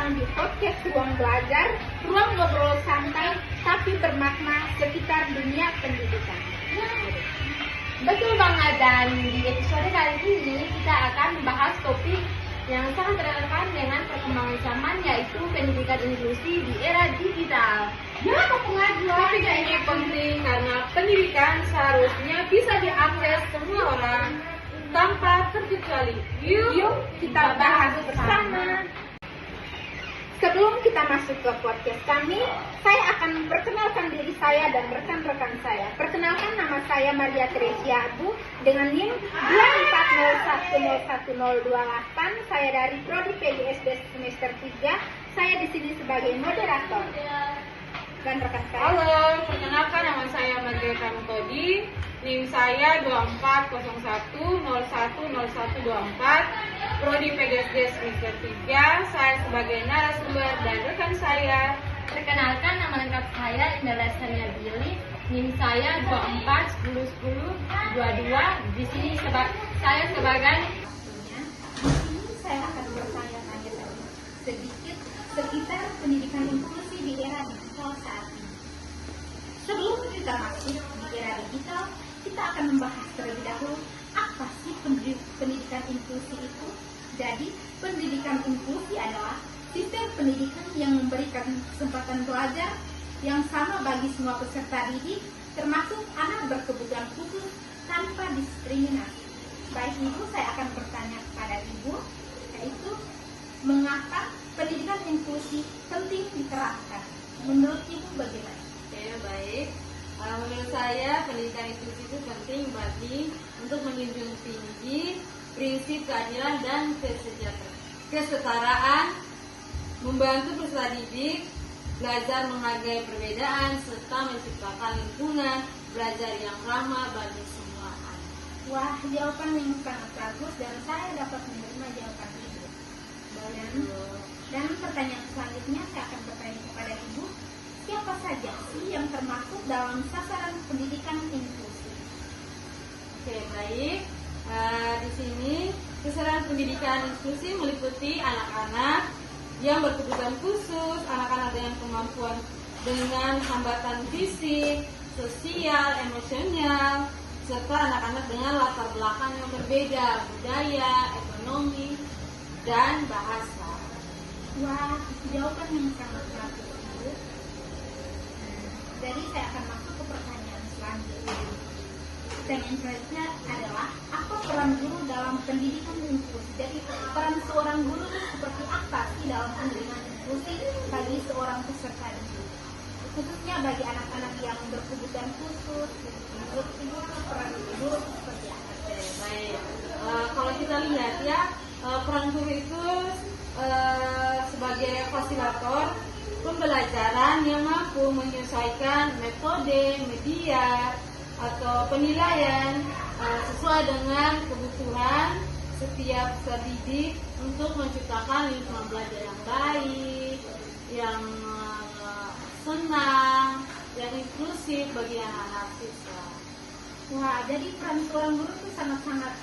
datang di podcast Ruang Belajar, ruang ngobrol santai tapi bermakna sekitar dunia pendidikan. Betul banget, dan di episode kali ini kita akan membahas topik yang sangat relevan dengan perkembangan zaman, yaitu pendidikan inklusi di era digital. Ya, Topik ini penting karena pendidikan seharusnya bisa diakses semua orang tanpa terkecuali. Yuk kita bahas bersama. Sebelum kita masuk ke podcast kami, saya akan memperkenalkan diri saya dan rekan-rekan saya. Perkenalkan, nama saya Maria Teresia Abu dengan NIM 240101028. Saya dari Prodi PGSD semester 3. Saya di sini sebagai moderator. Dan rekan saya. Halo, perkenalkan, nama saya Maria Kamutodi. NIM saya 2401010124. Prodi PGSD semester 3. Saya sebagai narasumber dan rekan saya. Perkenalkan, nama lengkap saya Indah Lestania Billy. NIM saya 24101022. Di sini saya sebagai Saya akan bertanya-tanya sedikit sekitar pendidikan inklusi di era digital saat ini. Sebelum kita masuk di era digital, kita akan membahas terlebih dahulu apa sih pendidikan inklusi itu. Jadi, pendidikan inklusi adalah sistem pendidikan yang memberikan kesempatan belajar yang sama bagi semua peserta didik, termasuk anak berkebutuhan khusus tanpa diskriminasi. Baik Ibu, saya akan bertanya kepada Ibu, yaitu mengapa pendidikan inklusi penting diterapkan? Menurut Ibu bagaimana? Oke, baik. Menurut saya pendidikan inklusi itu penting untuk menjunjung tinggi prinsip keadilan dan kesetaraan, membantu peserta didik belajar menghargai perbedaan serta menciptakan lingkungan belajar yang ramah bagi semua anak. Wah, jawaban yang sangat bagus dan saya dapat menerima jawaban Ibu. Dan pertanyaan selanjutnya saya akan bertanya kepada Ibu, siapa saja sih yang termasuk dalam sasaran pendidikan inklusi? Oke, baik. Di sini sasaran pendidikan inklusi meliputi anak-anak yang berkebutuhan khusus, anak-anak dengan kemampuan dengan hambatan fisik, sosial, emosional, serta anak-anak dengan latar belakang yang berbeda, budaya, ekonomi, dan bahasa. Wah, jawaban yang sangat bagus Ibu. Jadi saya akan masuk ke pertanyaan selanjutnya. Pertanyaan selanjutnya adalah, apa peran guru dalam pendidikan inklusi? Jadi peran seorang guru itu seperti apa sih dalam pendidikan inklusi bagi seorang peserta didik? Khususnya bagi anak-anak yang berkebutuhan khusus. Menurut Ibu, peran guru itu seperti apa? Oke, baik. Kalau kita lihat ya, peran guru itu sebagai fasilitator pembelajaran yang mampu menyesuaikan metode, media, atau penilaian sesuai dengan kebutuhan setiap peserta didik untuk menciptakan lingkungan belajar yang baik, yang senang, yang inklusif bagi anak-anak siswa. Wah, jadi peran seorang guru itu sangat-sangat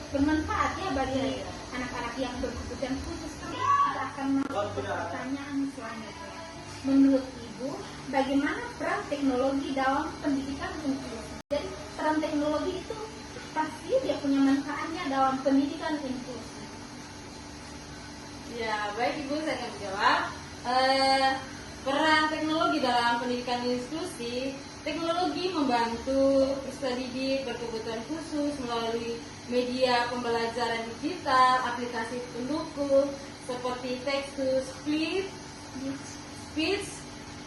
bermanfaat ya bagi anak-anak yang berkebutuhan khusus. Kita akan masuk ke pertanyaan selanjutnya. Menurut Ibu, bagaimana peran teknologi dalam pendidikan inklusi? Jadi peran teknologi itu pasti dia punya manfaatnya dalam pendidikan inklusi. Ya, baik Ibu, saya akan menjawab. Peran teknologi dalam pendidikan inklusi, teknologi membantu peserta didik berkebutuhan khusus melalui media pembelajaran digital, aplikasi pendukung seperti text to speech,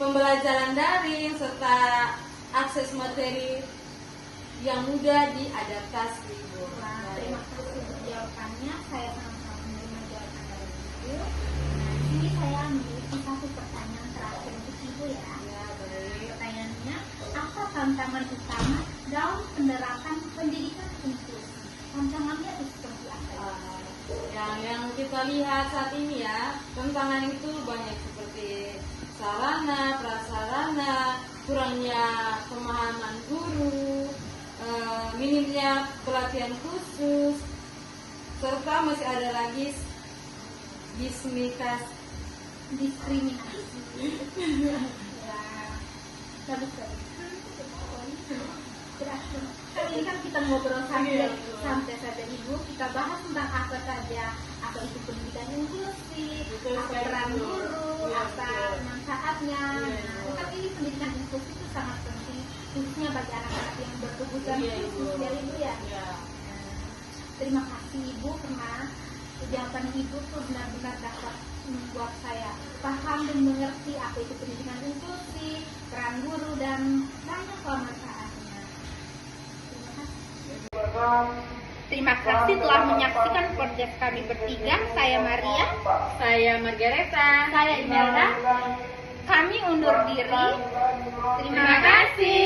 pembelajaran daring, serta akses materi yang mudah diadaptasi. Terima kasih untuk jawabannya. Saya sangat menerima jawaban dari Ibu. Ini saya memiliki satu pertanyaan terakhir untuk Ibu ya. Ya, baik. Pertanyaannya, apa tantangan utama dalam penerapan pendidikan inklusi? Tantangannya itu seperti apa? Yang kita lihat saat ini ya, tantangan itu banyak seperti sarana, prasarana, kurangnya pemahaman guru, minimnya pelatihan khusus, serta masih ada lagi diskriminasi. Ya, kali ini kan kita ngobrol santai saja Ibu, kita bahas tentang apa saja, apa itu pendidikan inklusif, apa peran guru, apa manfaatnya. Kan ini pendidikan inklusif itu sangat penting, khususnya bagi anak-anak yang berkebutuhan khusus ya Ibu ya. Terima kasih Ibu karena jawaban Ibu tuh benar-benar dapat membuat saya paham dan mengerti apa itu pendidikan inklusif, peran guru dan banyak manfaatnya. Terima kasih telah menyaksikan podcast kami bertiga. Saya Maria, Saya Margareta. saya Imelda. Kami undur diri. Terima kasih.